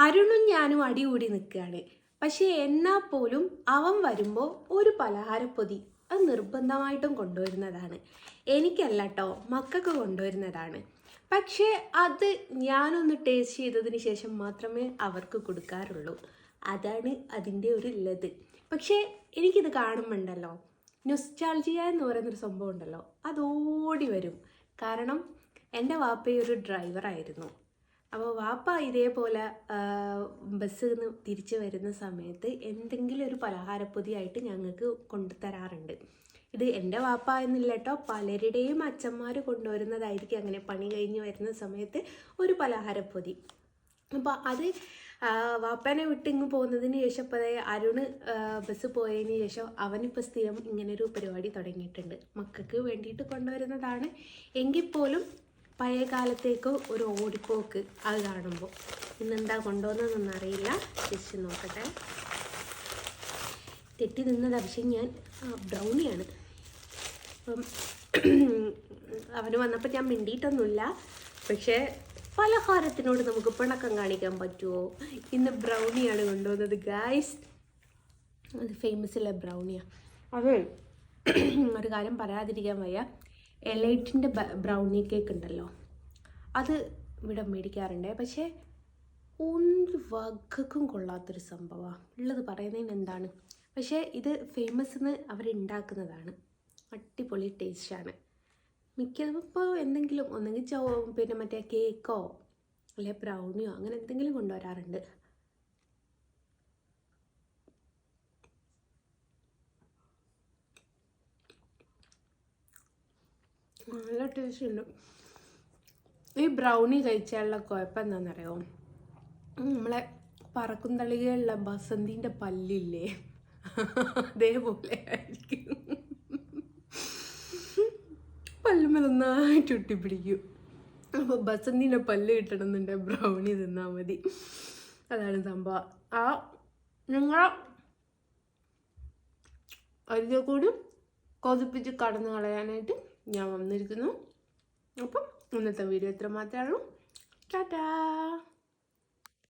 അരുണും ഞാനും അടികൂടി നിൽക്കുകയാണ്. പക്ഷേ എന്നാൽ പോലും അവൻ വരുമ്പോൾ ഒരു പലഹാരപ്പൊതി അത് നിർബന്ധമായിട്ടും കൊണ്ടുവരുന്നതാണ്. എനിക്കല്ല കേട്ടോ, മക്കൾക്ക് കൊണ്ടുവരുന്നതാണ്. പക്ഷേ അത് ഞാനൊന്ന് ടേസ്റ്റ് ചെയ്തതിന് ശേഷം മാത്രമേ അവർക്ക് കൊടുക്കാറുള്ളൂ. അതാണ് അതിൻ്റെ ഒരു ലത്. പക്ഷേ എനിക്കിത് കാണുമ്പോണ്ടല്ലോ, നൊസ്റ്റാൾജിയ എന്ന് പറയുന്നൊരു സംഭവം ഉണ്ടല്ലോ, അത് ഓടി വരും. കാരണം എൻ്റെ വാപ്പയൊരു ഡ്രൈവറായിരുന്നു. അപ്പോൾ വാപ്പ ഇതേപോലെ ബസ്സിൽ നിന്ന് തിരിച്ചു വരുന്ന സമയത്ത് എന്തെങ്കിലും ഒരു പലഹാരപ്പൊതിയായിട്ട് ഞങ്ങൾക്ക് കൊണ്ടുതരാറുണ്ട്. ഇത് എൻ്റെ വാപ്പ എന്നില്ല കേട്ടോ, പലരുടെയും അച്ഛന്മാർ കൊണ്ടുവരുന്നതായിരിക്കും. അങ്ങനെ പണി കഴിഞ്ഞ് വരുന്ന സമയത്ത് ഒരു പലഹാരപ്പൊതി. അപ്പോൾ അത് വാപ്പനെ വിട്ട് ഇങ്ങ് പോകുന്നതിന് ശേഷം ഇപ്പോൾ അരുണ് ബസ് പോയതിന് ശേഷം അവനിപ്പോൾ സ്ഥിരം ഇങ്ങനൊരു പരിപാടി തുടങ്ങിയിട്ടുണ്ട്. മക്കൾക്ക് വേണ്ടിയിട്ട് കൊണ്ടുവരുന്നതാണ്. എങ്കിൽ പോലും പഴയ കാലത്തേക്ക് ഒരു ഓടിപ്പോക്ക് അത് കാണുമ്പോൾ. ഇന്നെന്താ കൊണ്ടുവന്നതെന്നൊന്നും അറിയില്ല. ജസ്റ്റ് നോക്കട്ടെ. തെറ്റി നിന്നത് പക്ഷേ ഞാൻ ബ്രൗണിയാണ്. അപ്പം അവന് വന്നപ്പോൾ ഞാൻ മിണ്ടിയിട്ടൊന്നുമില്ല. പക്ഷേ പലഹാരത്തിനോട് നമുക്ക് പിണക്കം കാണിക്കാൻ പറ്റുമോ? ഇന്ന് ബ്രൗണിയാണ് കൊണ്ടുവന്നത് ഗായ്സ്. അത് ഫേമസുള്ള ബ്രൗണിയാണ്. അത് ഒരു കാര്യം പറയാതിരിക്കാൻ വയ്യ. എലൈറ്റിൻ്റെ ബ്രൗണി കേക്ക് ഉണ്ടല്ലോ, അത് ഇവിടെ മേടിക്കാറുണ്ട്. പക്ഷേ ഒരു വകക്കും കൊള്ളാത്തൊരു സംഭവമാണ് ഉള്ളത്. പറയുന്നതിന് എന്താണ്, പക്ഷേ ഇത് ഫേമസ് എന്ന് അവരുണ്ടാക്കുന്നതാണ്. അടിപൊളി ടേസ്റ്റാണ്. മിക്കതും ഇപ്പോൾ എന്തെങ്കിലും ഒന്നെങ്കിൽ പിന്നെ മറ്റേ കേക്കോ അല്ലെങ്കിൽ ബ്രൗണിയോ അങ്ങനെ എന്തെങ്കിലും കൊണ്ടുവരാറുണ്ട്. നല്ല ടേസ്റ്റ് ഉണ്ട്. ഈ ബ്രൗണി കഴിച്ചാലുള്ള കുഴപ്പം എന്താണെന്നറിയോ? നമ്മളെ പറക്കും തളികയുള്ള ബസന്തിൻ്റെ പല്ലില്ലേ, അതേപോലെ ആയിരിക്കും. പല്ലുമ്മ നന്നായിട്ട് ഒട്ടിപ്പിടിക്കും. അപ്പോൾ ബസന്തിൻ്റെ പല്ല് കിട്ടണമെന്നുണ്ടെങ്കിൽ ബ്രൗണി തിന്നാൽ മതി. അതാണ് സംഭവം. നിങ്ങളെ അതിൻ്റെ കൂടി കൊതിപ്പിച്ച് കടന്നു കളയാനായിട്ട് ഞാൻ വന്നിരിക്കുന്നു. അപ്പം ഇന്നത്തെ വീഡിയോ ഇത്ര മാത്രമേ ഉള്ളൂ. ടാറ്റാ.